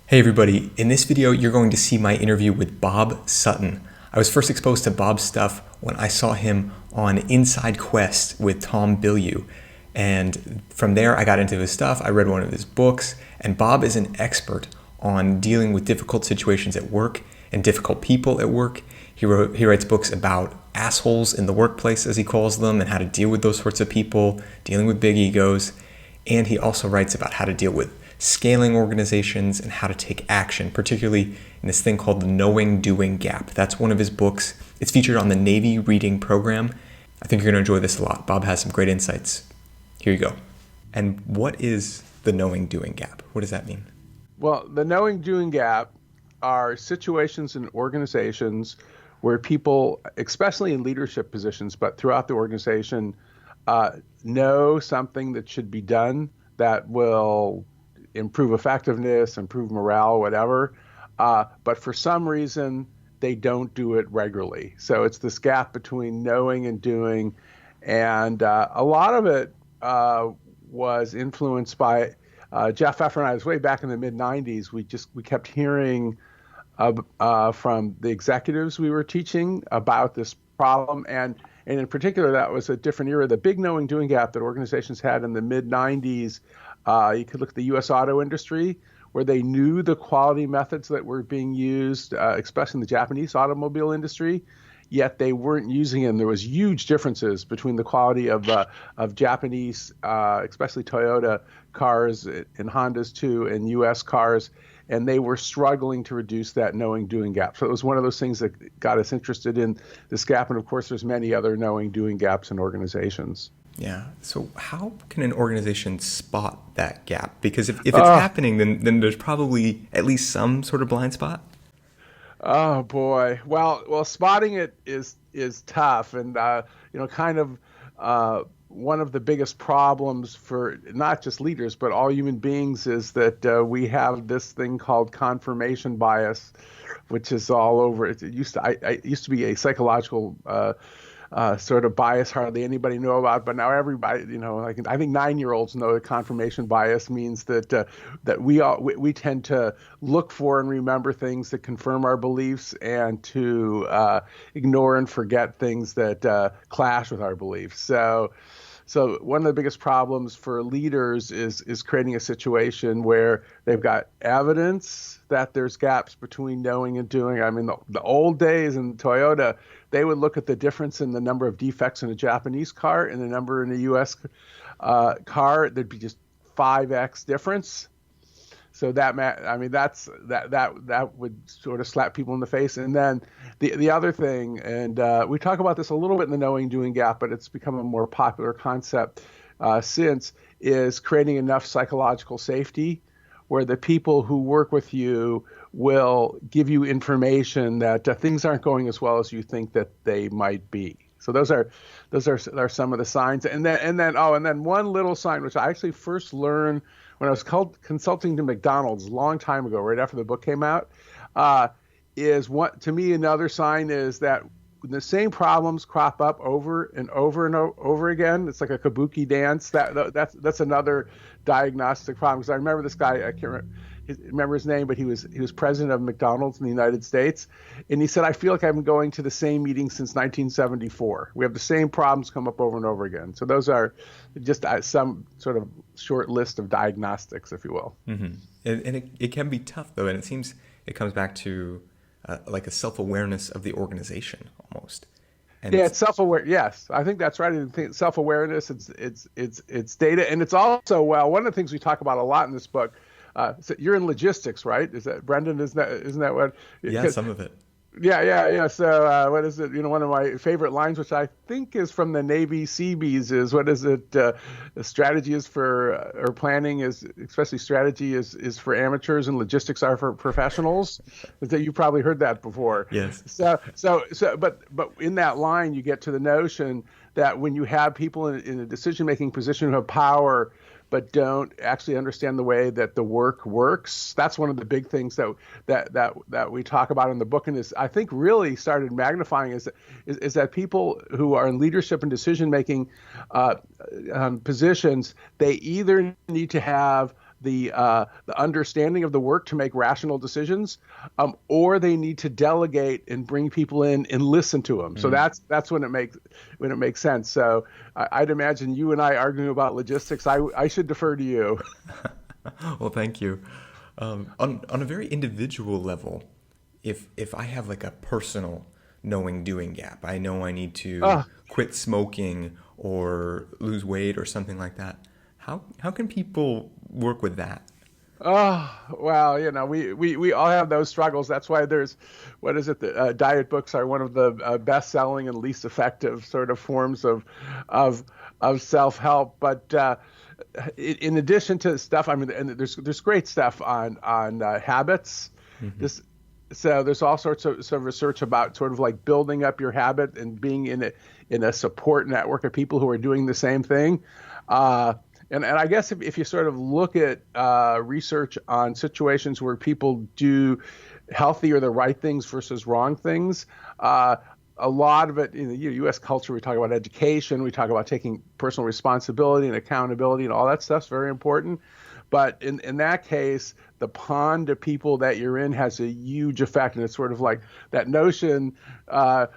Hey everybody, in this video you're going to see my interview with Bob Sutton. I was first exposed to Bob's stuff when I saw him on Inside Quest with Tom Bilyeu. And from there I got into his stuff, I read one of his books, and Bob is an expert on dealing with difficult situations at work and difficult people at work. He writes books about assholes in the workplace, as he calls them, and how to deal with those sorts of people, dealing with big egos. And he also writes about how to deal with scaling organizations and how to take action, particularly in this thing called the knowing-doing gap. That's one of his books. It's featured on the Navy reading program. I think you're going to enjoy this a lot. Bob has some great insights. Here you go. And what is the knowing-doing gap? What does that mean? Well, the knowing-doing gap are situations in organizations where people, especially in leadership positions, but throughout the organization, know something that should be done that will improve effectiveness, improve morale, whatever. But for some reason, they don't do it regularly. So it's this gap between knowing and doing. And a lot of it was influenced by Jeff Pfeffer and I. It was way back in the mid-90s. We kept hearing from the executives we were teaching about this problem. And in particular, that was a different era. The big knowing doing gap that organizations had in the mid-90s, you could look at the U.S. auto industry, where they knew the quality methods that were being used, especially in the Japanese automobile industry, yet they weren't using them. There was huge differences between the quality of Japanese, especially Toyota cars and Hondas too, and U.S. cars, and they were struggling to reduce that knowing doing gap. So it was one of those things that got us interested in this gap, and of course there's many other knowing doing gaps in organizations. Yeah. So how can an organization spot that gap? Because if it's happening, then there's probably at least some sort of blind spot. Oh boy. Well, spotting it is tough, and kind of one of the biggest problems for not just leaders but all human beings is that we have this thing called confirmation bias, which is all over. It used to be a psychological sort of bias hardly anybody knew about, but now everybody, I think 9-year-olds know that confirmation bias means that we tend to look for and remember things that confirm our beliefs and to ignore and forget things that clash with our beliefs. So one of the biggest problems for leaders is creating a situation where they've got evidence that there's gaps between knowing and doing. I mean, the old days in Toyota, they would look at the difference in the number of defects in a Japanese car and the number in a U.S. Car. There'd be just 5x difference. So that would sort of slap people in the face. And then the other thing, and we talk about this a little bit in the knowing doing gap, but it's become a more popular concept since, is creating enough psychological safety where the people who work with you will give you information that things aren't going as well as you think that they might be. So those are some of the signs. And then one little sign, which I actually first learned when I was consulting to McDonald's a long time ago, right after the book came out, is what to me another sign is that the same problems crop up over and over and over again. It's like a kabuki dance. That's another diagnostic problem. Because I remember this guy, I can't remember his name, but he was president of McDonald's in the United States, and he said, "I feel like I've been going to the same meeting since 1974. We have the same problems come up over and over again." So those are just some sort of short list of diagnostics, if you will. Mm-hmm. And it can be tough though, and it seems it comes back to like a self-awareness of the organization almost. And it's self-aware. Yes, I think that's right. I think self-awareness. It's data, and it's also one of the things we talk about a lot in this book. So you're in logistics, right? Is that Brendan? Isn't that what? Yeah, some of it. Yeah. So what is it? One of my favorite lines, which I think is from the Navy Seabees, is what is it? Strategy is for, or planning is, especially strategy is for amateurs, and logistics are for professionals. That you probably heard that before. Yes. But in that line, you get to the notion that when you have people in a decision-making position who have power, but don't actually understand the way that the work works. That's one of the big things that we talk about in the book, and is I think really started magnifying is that people who are in leadership and decision making positions, they either need to have the understanding of the work to make rational decisions, or they need to delegate and bring people in and listen to them. So that's when it makes sense. So I'd imagine you and I arguing about logistics. I should defer to you. Well, thank you. On a very individual level, if I have like a personal knowing doing gap, I know I need to quit smoking or lose weight or something like that. How can people work with that? Oh, well, we all have those struggles. That's why there's, what is it? The diet books are one of the best-selling and least effective sort of forms of self-help. But in addition to stuff, I mean, and there's great stuff on habits. Mm-hmm. So there's all sorts of research about sort of like building up your habit and being in a support network of people who are doing the same thing. And I guess if you sort of look at research on situations where people do healthy or the right things versus wrong things, a lot of it in the U.S. culture, we talk about education, we talk about taking personal responsibility and accountability, and all that stuff's very important. But in that case, the pond of people that you're in has a huge effect. And it's sort of like that notion, if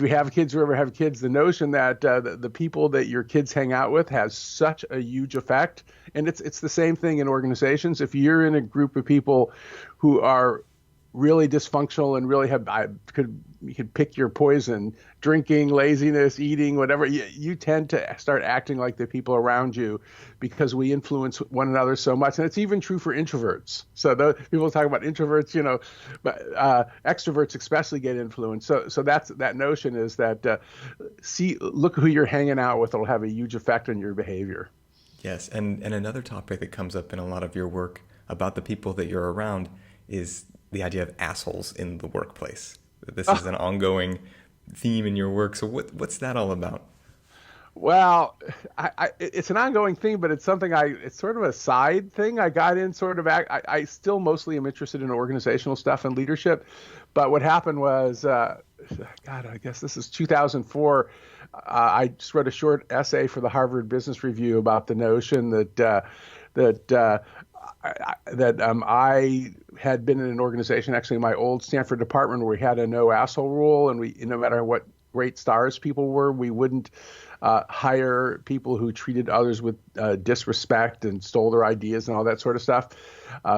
you have kids or ever have kids, the notion that the people that your kids hang out with has such a huge effect. And it's the same thing in organizations. If you're in a group of people who are really dysfunctional and really you could pick your poison, drinking, laziness, eating, whatever, you tend to start acting like the people around you because we influence one another so much. And it's even true for introverts. So people talk about introverts, but extroverts especially get influenced. So that notion is that look who you're hanging out with. It'll have a huge effect on your behavior. Yes. And another topic that comes up in a lot of your work about the people that you're around is the idea of assholes in the workplace. This is an ongoing theme in your work. So what's that all about? Well, it's an ongoing theme, but it's something it's sort of a side thing. I got in sort of, I still mostly am interested in organizational stuff and leadership. But what happened was, I guess this is 2004. I just wrote a short essay for the Harvard Business Review about the notion that I had been in an organization, actually my old Stanford department, where we had a no asshole rule, and no matter what great stars people were, we wouldn't hire people who treated others with disrespect and stole their ideas and all that sort of stuff.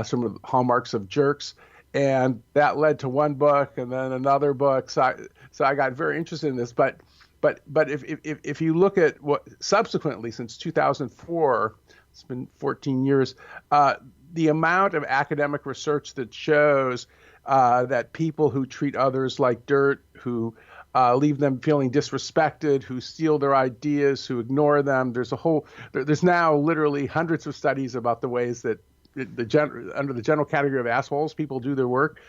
Some of the hallmarks of jerks. And that led to one book and then another book. So I got very interested in this. But if you look at what subsequently, since 2004, it's been 14 years, the amount of academic research that shows that people who treat others like dirt, who leave them feeling disrespected, who steal their ideas, who ignore them, there's now literally hundreds of studies about the ways that under the general category of assholes, people do their work,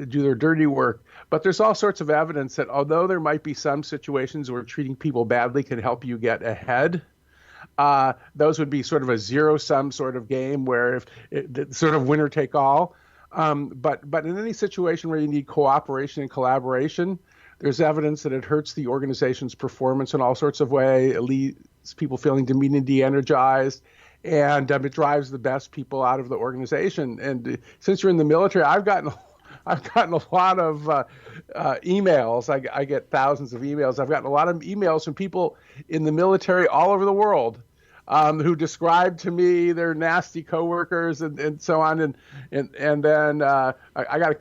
do their dirty work. But there's all sorts of evidence that although there might be some situations where treating people badly can help you get ahead, those would be sort of a zero-sum sort of game where it's sort of winner take all. But in any situation where you need cooperation and collaboration, there's evidence that it hurts the organization's performance in all sorts of ways. It leaves people feeling demeaned and de-energized, and it drives the best people out of the organization. And since you're in the military, I've gotten a lot of emails. I get thousands of emails. I've gotten a lot of emails from people in the military all over the world who describe to me their nasty coworkers and so on. And then I got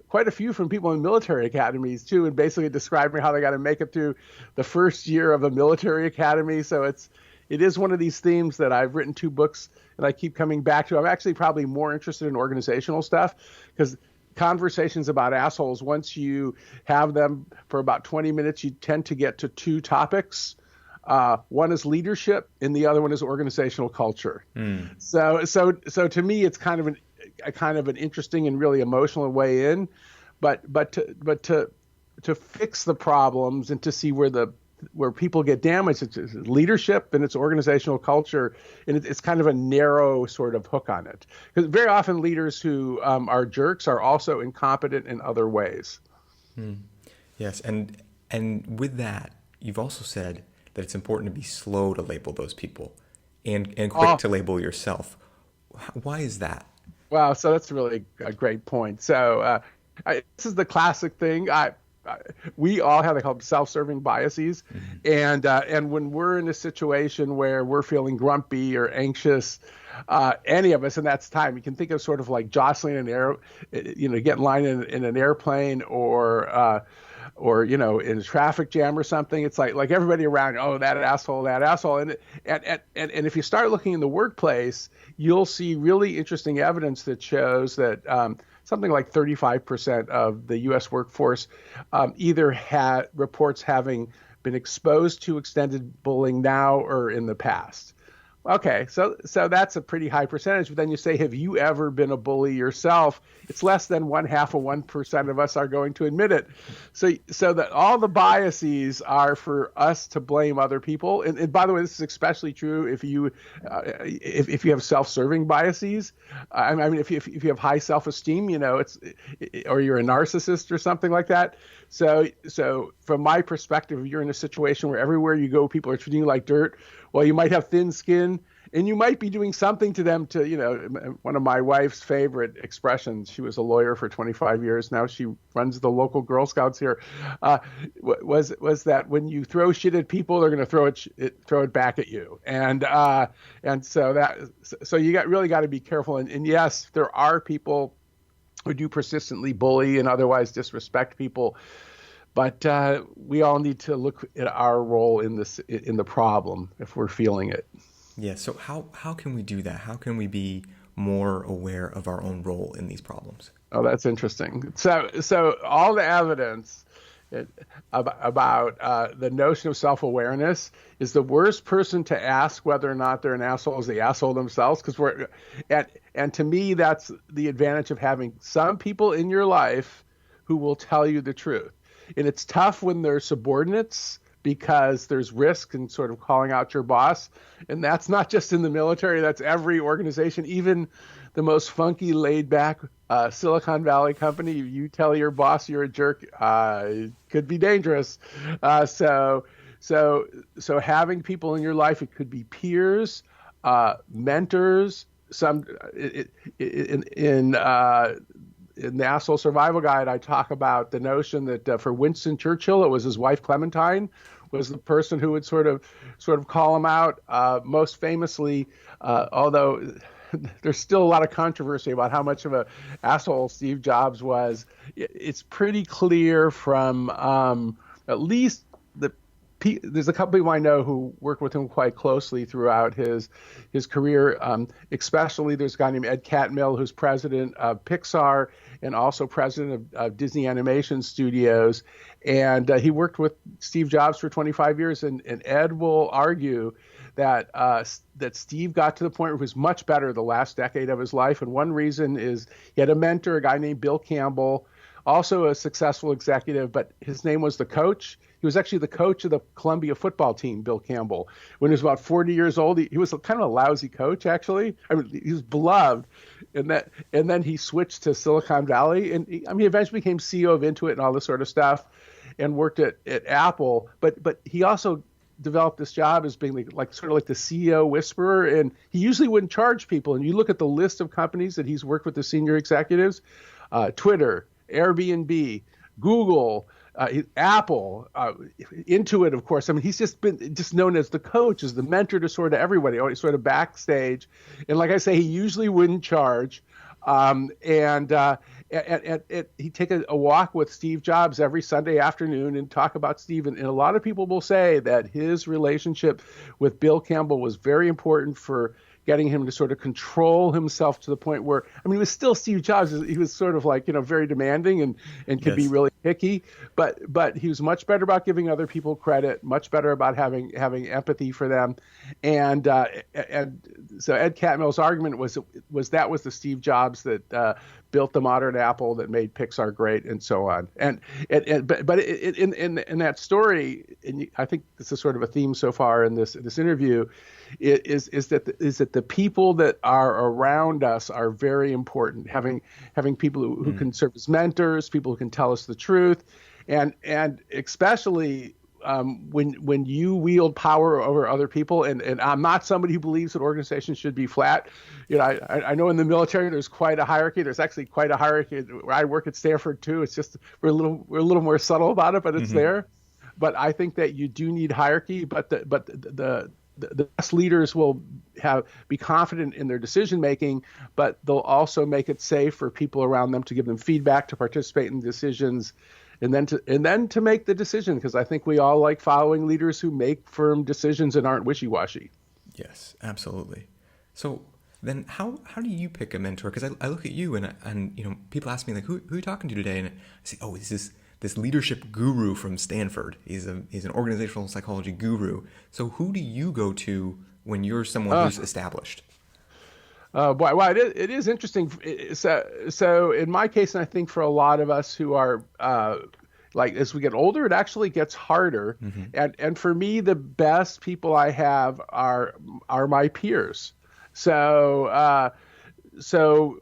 quite a few from people in military academies too, and basically describing how they got to make it through the first year of a military academy. So it is one of these themes that I've written 2 books and I keep coming back to. I'm actually probably more interested in organizational stuff because conversations about assholes, once you have them for about 20 minutes, you tend to get to 2 topics. One is leadership and the other one is organizational culture. So to me, it's kind of an interesting and really emotional way in, but to fix the problems and to see where people get damaged, it's leadership and it's organizational culture, and it's kind of a narrow sort of hook on it. Because very often leaders who are jerks are also incompetent in other ways. Yes, and with that, you've also said that it's important to be slow to label those people. and quick to label yourself. Why is that? Wow, so that's really a great point. So this is the classic thing. We all have called self-serving biases, and when we're in a situation where we're feeling grumpy or anxious, any of us, and that's time. You can think of sort of like jostling get in line in an airplane or in a traffic jam or something. It's like everybody around, oh, that asshole, and if you start looking in the workplace, you'll see really interesting evidence that shows that something like 35% of the U.S. workforce either reports having been exposed to extended bullying now or in the past. Okay, so that's a pretty high percentage. But then you say, have you ever been a bully yourself? It's less than 0.5% of us are going to admit it. So that all the biases are for us to blame other people. And by the way, this is especially true if you have self-serving biases. I mean, if you have high self-esteem, or you're a narcissist or something like that. So from my perspective, if you're in a situation where everywhere you go, people are treating you like dirt, well, you might have thin skin, and you might be doing something to them one of my wife's favorite expressions, she was a lawyer for 25 years. Now she runs the local Girl Scouts here, was that when you throw shit at people, they're going to throw it back at you. And so you really got to be careful. And yes, there are people who do persistently bully and otherwise disrespect people. But we all need to look at our role in the problem if we're feeling it. Yeah. So how can we do that? How can we be more aware of our own role in these problems? Oh, that's interesting. So all the evidence about the notion of self-awareness is the worst person to ask whether or not they're an asshole is the asshole themselves. And to me, that's the advantage of having some people in your life who will tell you the truth. And it's tough when they're subordinates because there's risk in sort of calling out your boss. And that's not just in the military, that's every organization, even the most funky, laid-back Silicon Valley company. You tell your boss you're a jerk, it could be dangerous. So having people in your life, it could be peers, mentors, in the Asshole Survival Guide, I talk about the notion that for Winston Churchill, it was his wife Clementine was the person who would sort of call him out. Most famously, although there's still a lot of controversy about how much of an asshole Steve Jobs was, it's pretty clear from at least there's a couple people I know who worked with him quite closely throughout his career. Especially there's a guy named Ed Catmull, who's president of Pixar and also president of Disney Animation Studios. And he worked with Steve Jobs for 25 years. And Ed will argue that Steve got to the point where he was much better the last decade of his life. And one reason is he had a mentor, a guy named Bill Campbell, also a successful executive, but his name was the coach. He was actually the coach of the Columbia football team, Bill Campbell. When he was about 40 years old, he was kind of a lousy coach, actually. I mean, he was beloved. And then he switched to Silicon Valley. And he eventually became CEO of Intuit and all this sort of stuff and worked at Apple. But he also developed this job as being like the CEO whisperer. And he usually wouldn't charge people. And you look at the list of companies that he's worked with the senior executives, Twitter, Airbnb, Google, Apple, Intuit, of course. I mean, he's just been known as the coach, as the mentor to sort of everybody, always sort of backstage. And like I say, he usually wouldn't charge. He'd take a walk with Steve Jobs every Sunday afternoon and talk about Steve. And a lot of people will say that his relationship with Bill Campbell was very important for getting him to sort of control himself to the point where, I mean, he was still Steve Jobs. He was sort of like, very demanding and could be really picky, but he was much better about giving other people credit, much better about having empathy for them. And so Ed Catmull's argument was the Steve Jobs that built the modern Apple that made Pixar great and so on. But in that story, and I think this is sort of a theme so far in this interview, is that the people that are around us are very important. Having people who can serve as mentors, people who can tell us the truth, and especially when you wield power over other people, and I'm not somebody who believes that organizations should be flat. I know in the military there's quite a hierarchy. There's actually quite a hierarchy where I work at Stanford too. It's just we're a little more subtle about it, but it's there. But I think that you do need hierarchy, but the best leaders will be confident in their decision making, but they'll also make it safe for people around them to give them feedback, to participate in decisions, and then to make the decision. Because I think we all like following leaders who make firm decisions and aren't wishy-washy. Yes, absolutely. So then how do you pick a mentor? Because I look at you and people ask me like, who are you talking to today? And I say, oh, this leadership guru from Stanford. He's an organizational psychology guru. So who do you go to when you're someone who's established? Well, it is interesting. So in my case, and I think for a lot of us who are like as we get older, it actually gets harder. And for me, the best people I have are my peers. So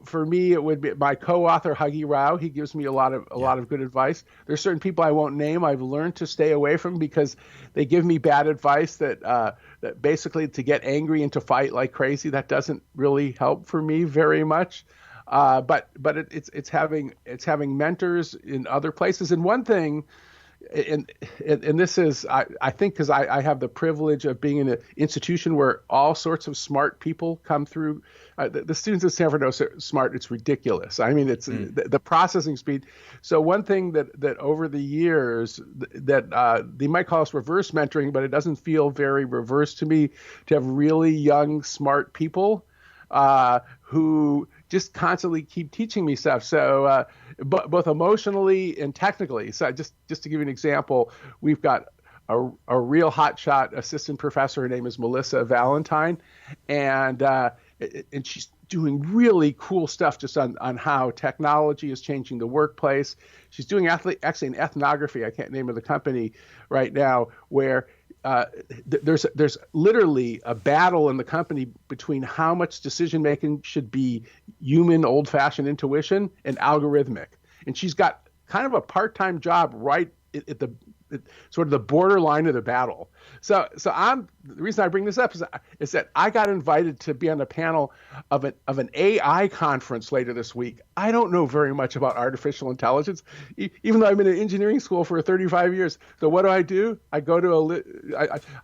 for me, it would be my co-author Huggy Rao. He gives me a lot of good advice. There's certain people I won't name. I've learned to stay away from because they give me bad advice that basically to get angry and to fight like crazy. That doesn't really help for me very much. But it's having mentors in other places. And one thing. And this is, I think, because I have the privilege of being in an institution where all sorts of smart people come through. The students at Stanford are so smart, it's ridiculous. I mean, it's the processing speed. So one thing that over the years that they might call us reverse mentoring, but it doesn't feel very reverse to me, to have really young, smart people who just constantly keep teaching me stuff. So both emotionally and technically. So just to give you an example, we've got a real hotshot assistant professor. Her name is Melissa Valentine, and she's doing really cool stuff just on how technology is changing the workplace. She's doing actually an ethnography. I can't name of the company right now, where there's literally a battle in the company between how much decision making should be human, old-fashioned intuition and algorithmic. And she's got kind of a part-time job right at the sort of the borderline of the battle. So the reason I bring this up is that I got invited to be on a panel of an AI conference later this week. I don't know very much about artificial intelligence, even though I've been in engineering school for 35 years. So what do? I go to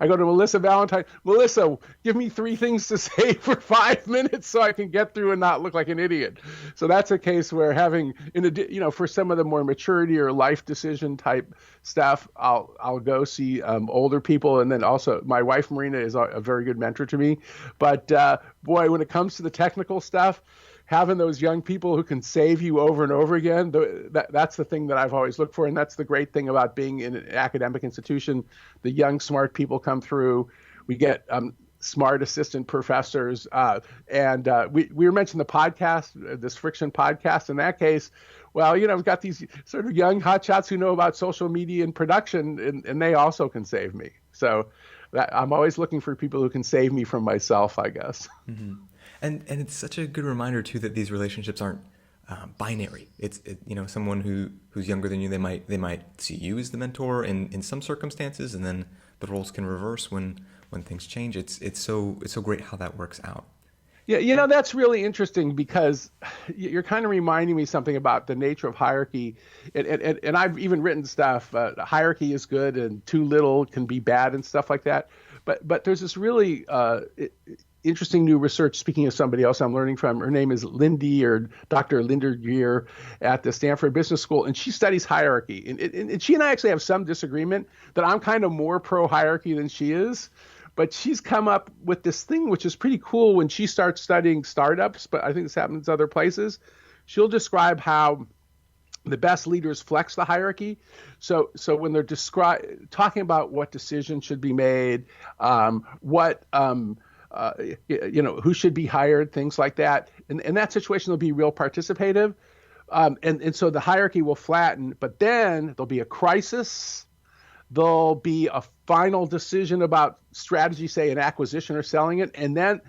Melissa Valentine. Melissa, give me 3 things to say for 5 minutes so I can get through and not look like an idiot. So that's a case where having, for some of the more maturity or life decision type stuff, I'll go see older people, and then also my wife Marina is a very good mentor to me. But boy, when it comes to the technical stuff, having those young people who can save you over and over again, that's the thing that I've always looked for, and that's the great thing about being in an academic institution. The young, smart people come through. We get smart assistant professors, and we were mentioning the podcast, this Friction podcast. In that case, well, we've got these sort of young hotshots who know about social media and production, and they also can save me. So I'm always looking for people who can save me from myself, I guess. Mm-hmm. And it's such a good reminder too that these relationships aren't binary. It's someone who's younger than you, they might see you as the mentor in some circumstances, and then the roles can reverse when things change. It's so great how that works out. Yeah, that's really interesting because you're kind of reminding me something about the nature of hierarchy. And I've even written stuff, hierarchy is good and too little can be bad and stuff like that. But there's this really interesting new research, speaking of somebody else I'm learning from. Her name is Lindy, or Dr. Linda Gear at the Stanford Business School, and she studies hierarchy. And she and I actually have some disagreement that I'm kind of more pro-hierarchy than she is. But she's come up with this thing, which is pretty cool when she starts studying startups, but I think this happens other places. She'll describe how the best leaders flex the hierarchy. So when they're talking about what decisions should be made, who should be hired, things like that. In that situation, they'll be real participative. And so the hierarchy will flatten, but then there'll be a crisis. There'll be a final decision about strategy, say an acquisition or selling it. And then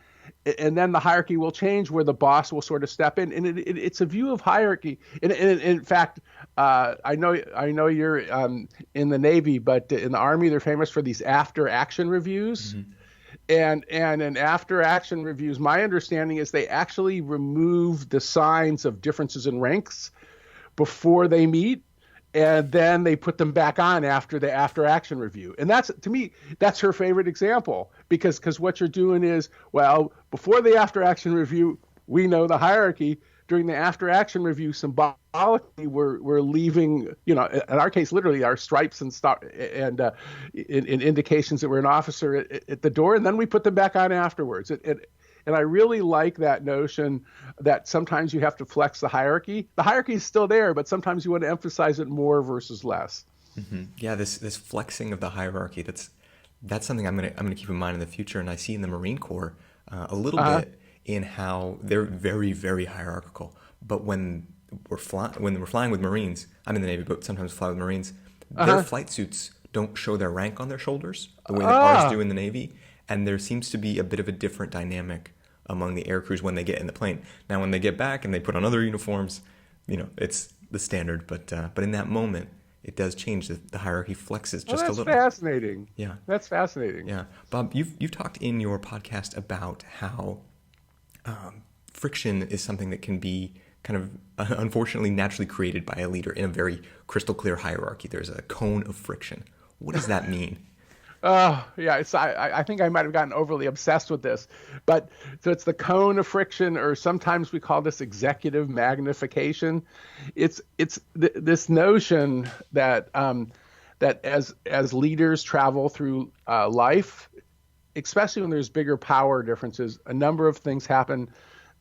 and then the hierarchy will change where the boss will sort of step in, and it's a view of hierarchy. And in fact, I know you're in the Navy, but in the Army they're famous for these after action reviews. Mm-hmm. And in after action reviews, my understanding is they actually remove the signs of differences in ranks before they meet, and then they put them back on after the after action review. And that's, to me, that's her favorite example, because what you're doing is, well, before the after action review, we know the hierarchy. During the after action review, symbolically, we're leaving, in our case, literally our stripes and in indications that we're an officer at the door, and then we put them back on afterwards. And I really like that notion that sometimes you have to flex the hierarchy. The hierarchy is still there, but sometimes you want to emphasize it more versus less. Mm-hmm. Yeah, this flexing of the hierarchy, that's something I'm gonna keep in mind in the future, and I see in the Marine Corps a little bit in how they're very, very hierarchical. But when we're flying with Marines, I'm in the Navy, but sometimes fly with Marines, their flight suits don't show their rank on their shoulders the way that ours do in the Navy, and there seems to be a bit of a different dynamic among the air crews when they get in the plane. Now, when they get back and they put on other uniforms, it's the standard. But in that moment, it does change. The hierarchy flexes just a little. That's fascinating. Yeah, that's fascinating. Yeah, Bob, you've talked in your podcast about how friction is something that can be kind of unfortunately naturally created by a leader in a very crystal clear hierarchy. There's a cone of friction. What does that mean? Oh, yeah. I think I might have gotten overly obsessed with this, but so it's the cone of friction, or sometimes we call this executive magnification. It's this notion that that as leaders travel through life, especially when there's bigger power differences, a number of things happen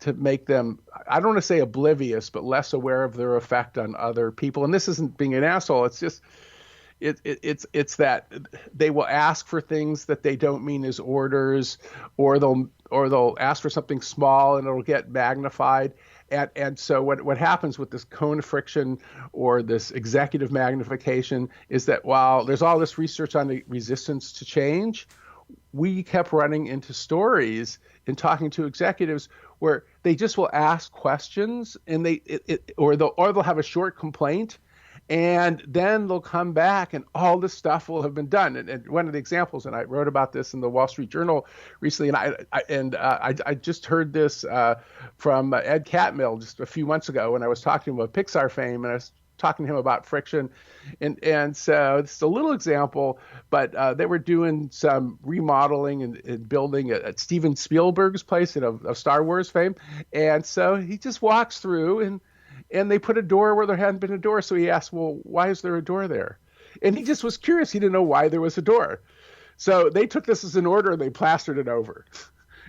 to make them, I don't want to say oblivious, but less aware of their effect on other people. And this isn't being an asshole. It's just it's that they will ask for things that they don't mean as orders, or they'll ask for something small and it'll get magnified. And so what happens with this cone of friction or this executive magnification is that while there's all this research on the resistance to change, we kept running into stories in talking to executives where they just will ask questions and or they'll have a short complaint, and then they'll come back and all this stuff will have been done. And one of the examples, and I wrote about this in the Wall Street Journal recently, and I just heard this from Ed Catmull just a few months ago when I was talking about Pixar fame, and I was talking to him about friction. And so it's a little example, but they were doing some remodeling and building at Steven Spielberg's place of Star Wars fame. And so he just walks through and they put a door where there hadn't been a door. So he asked, well, why is there a door there? And he just was curious. He didn't know why there was a door. So they took this as an order and they plastered it over.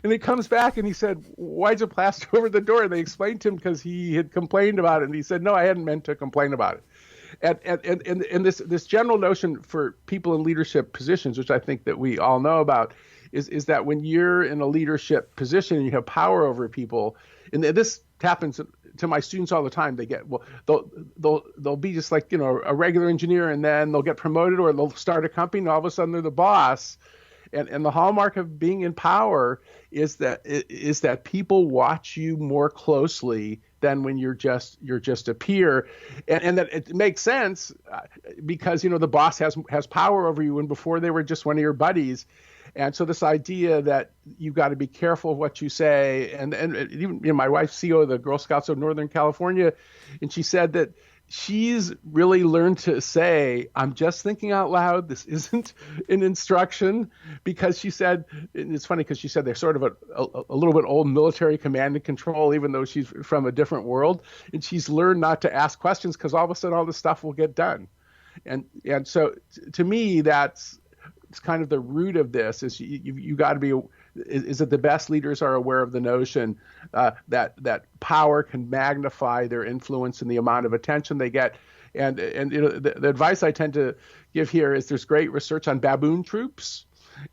And he comes back and he said, why'd you plaster over the door? And they explained to him because he had complained about it. And he said, no, I hadn't meant to complain about it. And this general notion for people in leadership positions, which I think that we all know about, is that when you're in a leadership position and you have power over people, and this happens to my students all the time, they'll be just like, a regular engineer, and then they'll get promoted or they'll start a company and all of a sudden they're the boss. And the hallmark of being in power is that people watch you more closely than when you're just a peer, and that it makes sense because the boss has power over you, and before they were just one of your buddies. And so this idea that you've got to be careful of what you say, and even my wife's CEO of the Girl Scouts of Northern California, and she said that she's really learned to say, I'm just thinking out loud. This isn't an instruction, because she said, and it's funny because she said they're sort of a little bit old military command and control, even though she's from a different world. And she's learned not to ask questions because all of a sudden all this stuff will get done. And so to me, it's kind of the root of this is you got to be, is that the best leaders are aware of the notion that power can magnify their influence and the amount of attention they get. And the advice I tend to give here is there's great research on baboon troops,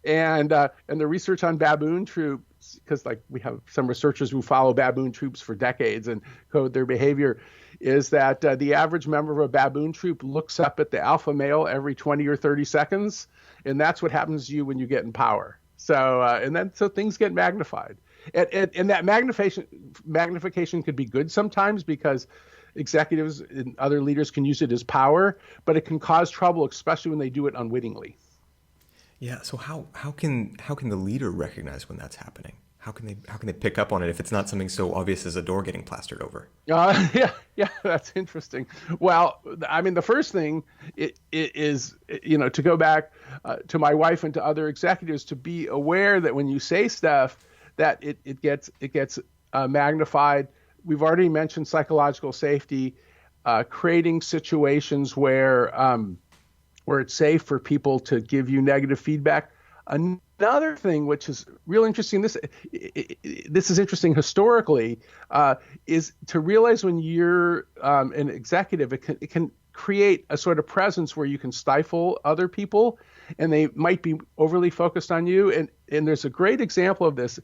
and the research on baboon troops, because like we have some researchers who follow baboon troops for decades and code their behavior, is that the average member of a baboon troop looks up at the alpha male every 20 or 30 seconds. And that's what happens to you when you get in power. So so things get magnified. And that magnification could be good sometimes because executives and other leaders can use it as power, but it can cause trouble, especially when they do it unwittingly. Yeah. So how can the leader recognize when that's happening? How can they pick up on it if it's not something so obvious as a door getting plastered over? Yeah, that's interesting. Well, I mean, the first thing it is, to go back to my wife and to other executives, to be aware that when you say stuff, that it gets magnified. We've already mentioned psychological safety, creating situations where it's safe for people to give you negative feedback. Another thing, which is real interesting, this is interesting historically, is to realize when you're an executive, it can create a sort of presence where you can stifle other people, and they might be overly focused on you. And there's a great example of this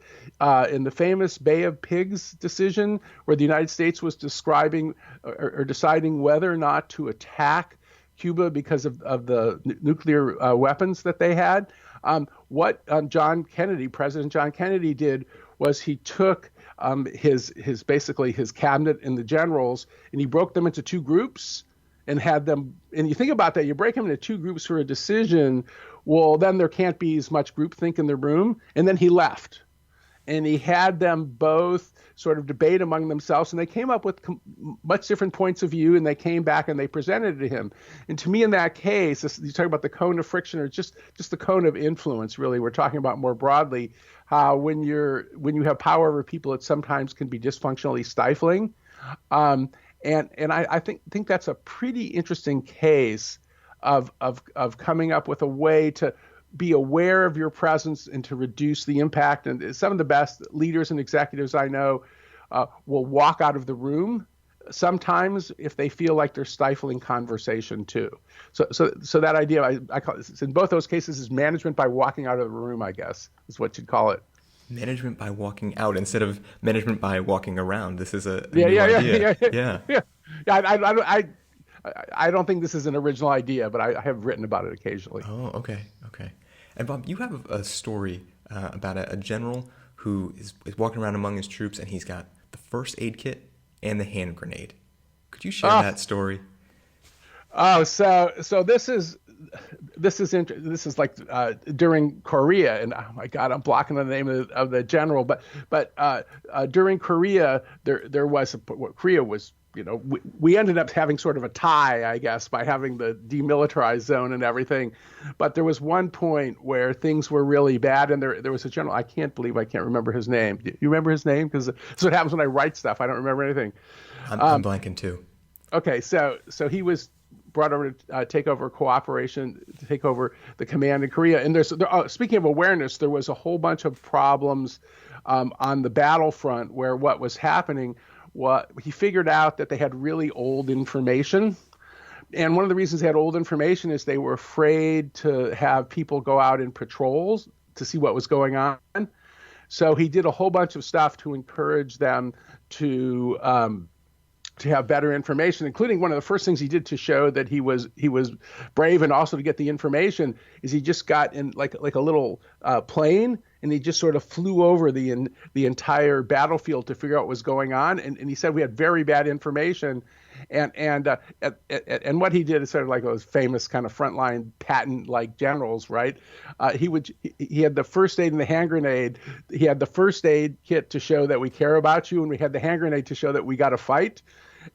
in the famous Bay of Pigs decision, where the United States was describing or deciding whether or not to attack Cuba because of the nuclear weapons that they had. What President John Kennedy did was he took his basically his cabinet and the generals, and he broke them into two groups and had them. And you think about that, you break them into two groups for a decision. Well, then there can't be as much groupthink in the room. And then he left, and he had them both sort of debate among themselves, and they came up with much different points of view, and they came back and they presented it to him. And to me, in that case, you talk about the cone of friction, or just the cone of influence, really. We're talking about more broadly how when you have power over people, it sometimes can be dysfunctionally stifling. And I think that's a pretty interesting case of coming up with a way to be aware of your presence and to reduce the impact. And some of the best leaders and executives I know will walk out of the room sometimes if they feel like they're stifling conversation too. So that idea, I call it, in both those cases, is management by walking out of the room, I guess, is what you'd call it. Management by walking out instead of management by walking around. This is a new idea. Yeah. I don't think this is an original idea, but I have written about it occasionally. Oh, okay. And Bob, you have a story about a general who is walking around among his troops, and he's got the first aid kit and the hand grenade. Could you share that story? Oh, so this is like during Korea, and oh my God, I'm blocking the name of the general, but during Korea, there was Korea was. We ended up having sort of a tie, I guess, by having the demilitarized zone and everything. But there was one point where things were really bad, and there was a general. I can't believe I can't remember his name. Do you remember his name? Because that's what happens when I write stuff. I don't remember anything. I'm blanking too. Okay, so he was brought over to take over cooperation, to take over the command in Korea. And speaking of awareness, there was a whole bunch of problems on the battlefront where what was happening. He figured out that they had really old information. And one of the reasons they had old information is they were afraid to have people go out in patrols to see what was going on. So he did a whole bunch of stuff to encourage them to have better information, including one of the first things he did to show that he was brave and also to get the information is he just got in like a little plane, and he just sort of flew over the entire battlefield to figure out what was going on. And he said we had very bad information, and what he did is sort of like those famous kind of frontline Patton like generals, right? He had the first aid and the hand grenade. He had the first aid kit to show that we care about you, and we had the hand grenade to show that we got to fight.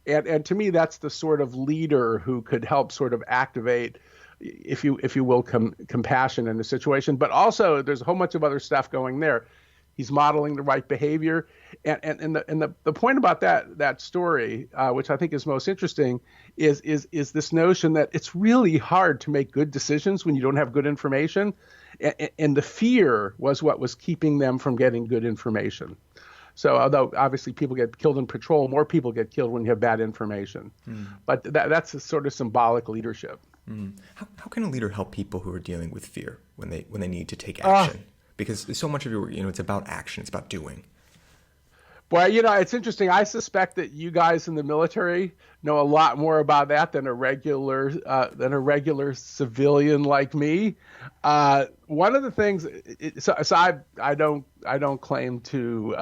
And to me, that's the sort of leader who could help sort of activate, if you will, compassion in the situation. But also, there's a whole bunch of other stuff going there. He's modeling the right behavior, and the point about that story, which I think is most interesting, is this notion that it's really hard to make good decisions when you don't have good information, and the fear was what was keeping them from getting good information. So although obviously people get killed in patrol, more people get killed when you have bad information. But that's a sort of symbolic leadership. How can a leader help people who are dealing with fear when they need to take action? Because so much of your, it's about action, it's about doing. Boy, it's interesting. I suspect that you guys in the military know a lot more about that than a regular civilian like me. One of the things, I don't claim to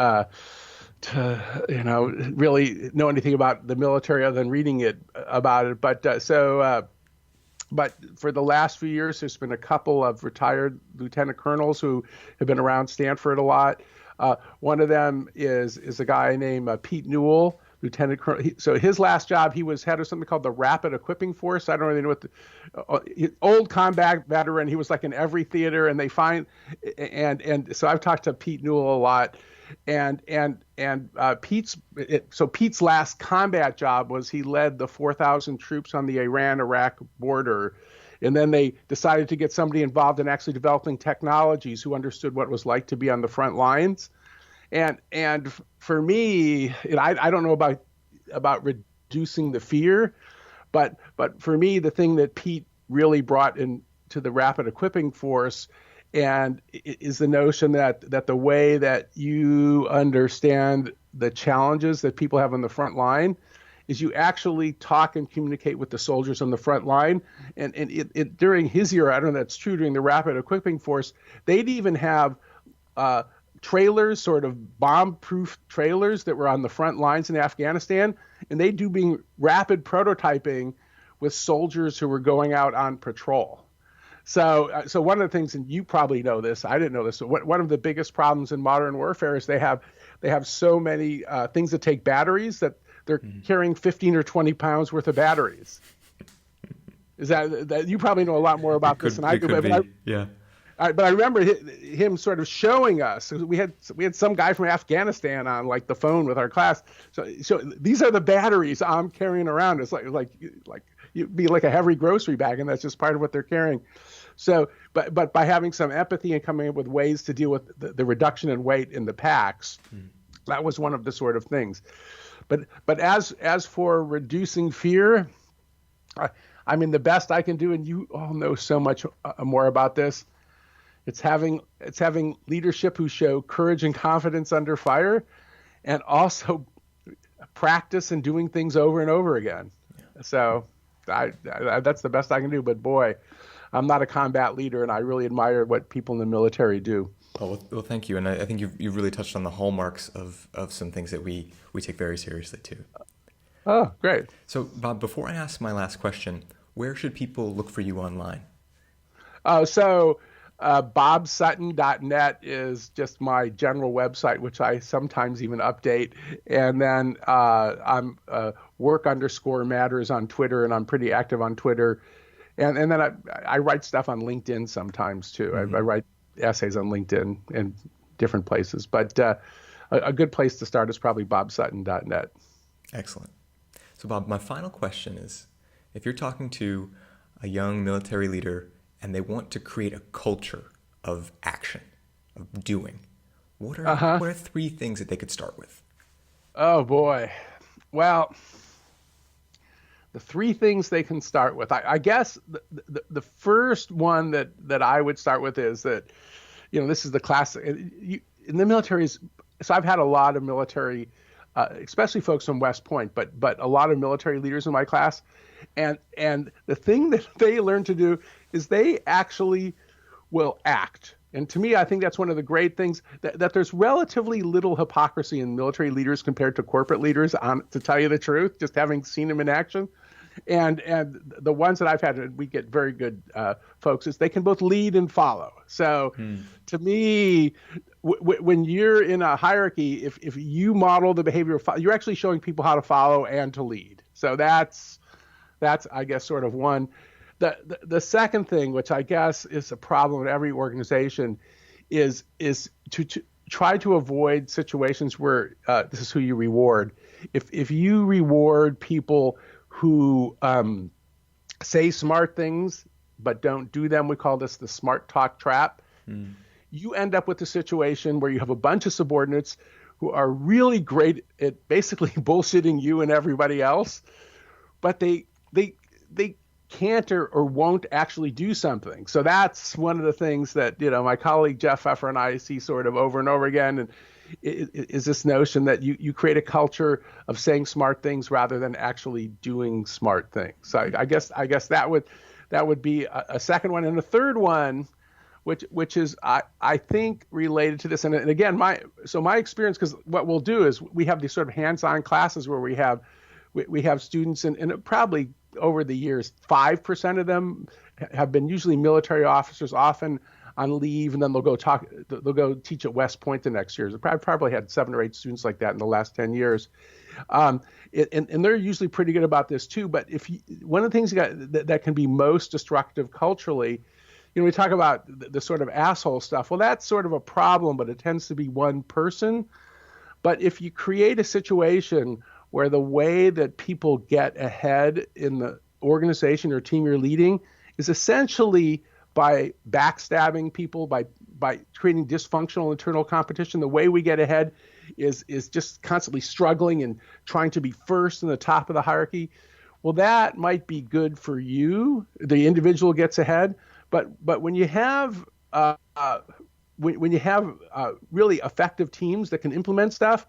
really know anything about the military other than reading about it. But for the last few years, there's been a couple of retired lieutenant colonels who have been around Stanford a lot. One of them is a guy named Pete Newell, lieutenant colonel. So his last job, he was head of something called the Rapid Equipping Force. I don't really know what old combat veteran. He was like in every theater, and so I've talked to Pete Newell a lot. And Pete's last combat job was he led the 4,000 troops on the Iran-Iraq border, and then they decided to get somebody involved in actually developing technologies who understood what it was like to be on the front lines. And for me, I don't know about reducing the fear, but for me, the thing that Pete really brought into the Rapid Equipping Force and is the notion that the way that you understand the challenges that people have on the front line is you actually talk and communicate with the soldiers on the front line. And during his era, I don't know if that's true, during the Rapid Equipping Force, they'd even have trailers, sort of bomb-proof trailers that were on the front lines in Afghanistan, and they do being rapid prototyping with soldiers who were going out on patrol. So one of the things, and you probably know this, I didn't know this, one of the biggest problems in modern warfare is they have so many things that take batteries that they're carrying 15 or 20 pounds worth of batteries. Is that you probably know a lot more about this than I do. Yeah. But I remember him sort of showing us. We had some guy from Afghanistan on like the phone with our class. So these are the batteries I'm carrying around. It's like you'd be like a heavy grocery bag, and that's just part of what they're carrying. So, but by having some empathy and coming up with ways to deal with the reduction in weight in the packs, that was one of the sort of things. But as for reducing fear, I mean, the best I can do, and you all know so much more about this, it's having leadership who show courage and confidence under fire, and also practice and doing things over and over again. Yeah. So that's the best I can do. But boy, I'm not a combat leader, and I really admire what people in the military do. Oh, well, thank you. And I think you've really touched on the hallmarks of some things that we take very seriously too. Oh, great. So, Bob, before I ask my last question, where should people look for you online? BobSutton.net is just my general website, which I sometimes even update. And then I'm work_matters on Twitter, and I'm pretty active on Twitter. And then I write stuff on LinkedIn sometimes too. I write essays on LinkedIn and different places. But a good place to start is probably BobSutton.net. Excellent. So, Bob, my final question is, if you're talking to a young military leader and they want to create a culture of action, of doing, what are 3 things that they could start with? Oh, boy. Well, the 3 things they can start with, I guess the first one that I would start with is that, this is the classic. In the military, so I've had a lot of military, especially folks from West Point, but a lot of military leaders in my class. And the thing that they learn to do is they actually will act. And to me, I think that's one of the great things, that there's relatively little hypocrisy in military leaders compared to corporate leaders, to tell you the truth, just having seen them in action. And the ones that I've had, and we get very good folks, is they can both lead and follow. So to me, when you're in a hierarchy, if you model the behavior, you're actually showing people how to follow and to lead. So that's I guess sort of one. The second thing, which I guess is a problem in every organization, is to try to avoid situations where this is who you reward. If you reward people who say smart things but don't do them, we call this the smart talk trap. You end up with a situation where you have a bunch of subordinates who are really great at basically bullshitting you and everybody else, but they can't or won't actually do something. So that's one of the things that my colleague Jeff Pfeffer and I see sort of over and over again. is this notion that you create a culture of saying smart things rather than actually doing smart things. So I guess that would be a second one. And the third one, which is I think related to this, and again my experience, because what we'll do is we have these sort of hands-on classes where we have students, and probably over the years 5% of them have been usually military officers, often on leave, and then they'll go teach at West Point the next year. I probably had 7 or 8 students like that in the last 10 years. And they're usually pretty good about this too. But one of the things that can be most destructive culturally, we talk about the sort of asshole stuff. Well, that's sort of a problem, but it tends to be one person. But if you create a situation where the way that people get ahead in the organization or team you're leading is essentially by backstabbing people, by creating dysfunctional internal competition, the way we get ahead is just constantly struggling and trying to be first in the top of the hierarchy. Well, that might be good for you. The individual gets ahead, but when you have really effective teams that can implement stuff,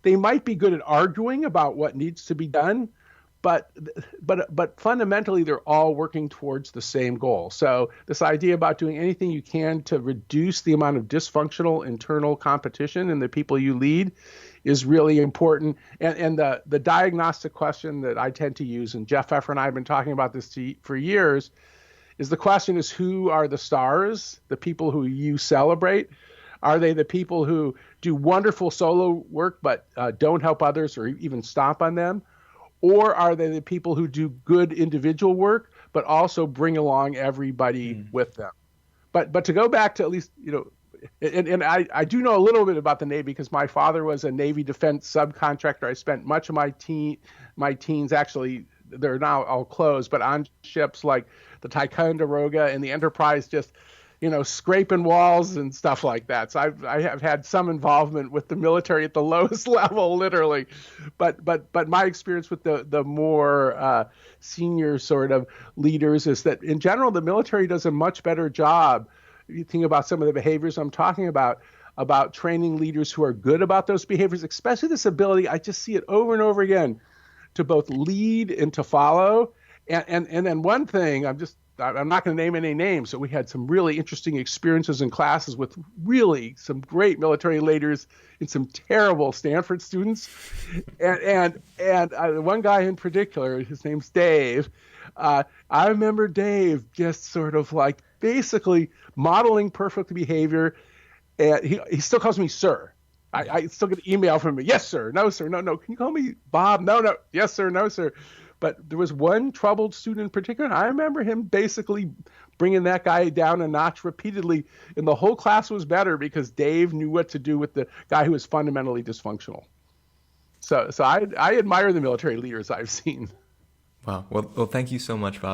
they might be good at arguing about what needs to be done, but fundamentally they're all working towards the same goal. So this idea about doing anything you can to reduce the amount of dysfunctional internal competition in the people you lead is really important. And the diagnostic question that I tend to use, and Jeff Pfeffer and I have been talking about this for years, is the question is, who are the stars, the people who you celebrate? Are they the people who do wonderful solo work but don't help others or even stomp on them? Or are they the people who do good individual work but also bring along everybody with them? But to go back to at least, and I do know a little bit about the Navy because my father was a Navy defense subcontractor. I spent much of my teens, actually, they're now all closed, but on ships like the Ticonderoga and the Enterprise, just scraping walls and stuff like that. So I have had some involvement with the military at the lowest level, literally. But my experience with the more senior sort of leaders is that in general, the military does a much better job. You think about some of the behaviors I'm talking about training leaders who are good about those behaviors, especially this ability, I just see it over and over again, to both lead and to follow. And then one thing, I'm not going to name any names, so we had some really interesting experiences in classes with really some great military leaders and some terrible Stanford students. And one guy in particular, his name's Dave. I remember Dave just sort of like basically modeling perfect behavior. And he still calls me sir. I still get an email from him. Yes, sir. No, sir. No. Can you call me Bob? No. Yes, sir. No, sir. But there was one troubled student in particular, and I remember him basically bringing that guy down a notch repeatedly, and the whole class was better because Dave knew what to do with the guy who was fundamentally dysfunctional. So I admire the military leaders I've seen. Wow. Well, thank you so much, Bob.